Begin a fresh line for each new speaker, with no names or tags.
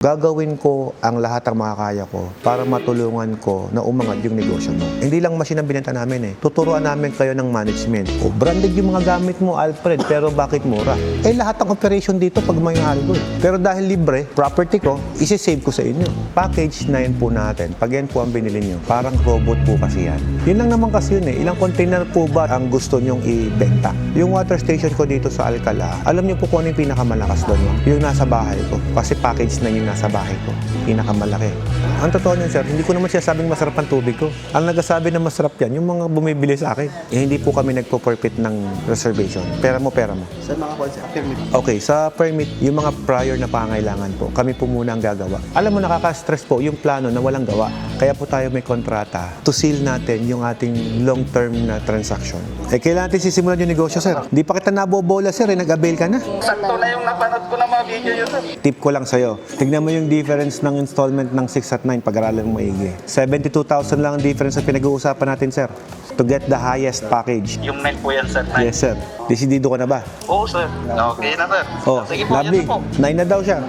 Gagawin ko ang lahat ng makakaya ko para matulungan ko na umangat yung negosyo mo. Hindi lang machine ang binenta namin eh. Tuturuan namin kayo ng management. O branded yung mga gamit mo, Alfred, pero bakit mura? Eh lahat ng operation dito pag may-ari ko eh. Pero dahil libre, property ko, isi-save ko sa inyo. Package na yun po natin. Pag yan po ang binili nyo, parang robot po kasi yan. Yun lang naman kasi yun eh. Ilang container po ba ang gusto nyong ibenta? Yung water station ko dito sa Alcala, alam niyo po kung ano yung pinakamalakas doon? No? Yung nasa bahay ko. Kasi package na yung nasa bahay ko. Pinakamalaki. Ang totoo niyan, sir, hindi ko naman siya sabing masarap ang tubig ko. Ang nagsasabi na masarap yan, yung mga bumibili sa akin. Eh, hindi po kami nagpo-forfeit ng reservation. Pera mo.
Sa mga permit.
Okay, sa permit, yung mga prior na pangailangan po, kami po muna ang gagawa. Alam mo, nakaka-stress po yung plano na walang gawa. Kaya po tayo may kontrata to seal natin yung ating long-term na transaction. Eh, kailangan natin sisimulan yung negosyo, sir. Di pa kita nabobola, sir. Nag-avail ka na.
Sakto na yung napanood ko na mga video yun, sir.
Tip ko lang sa'yo. Tignan mo yung difference ng installment ng 6 at 9 pag-aralan mo maigi. 72,000 lang ang difference na pinag-uusapan natin, sir. To get the highest package.
Yung 9 po yan, sir. 9.
Yes, sir. Desidido ka na ba?
Oo, sir. Okay na, sir.
Oh,
Sige po,
lovely.
yan po.
9 na daw siya.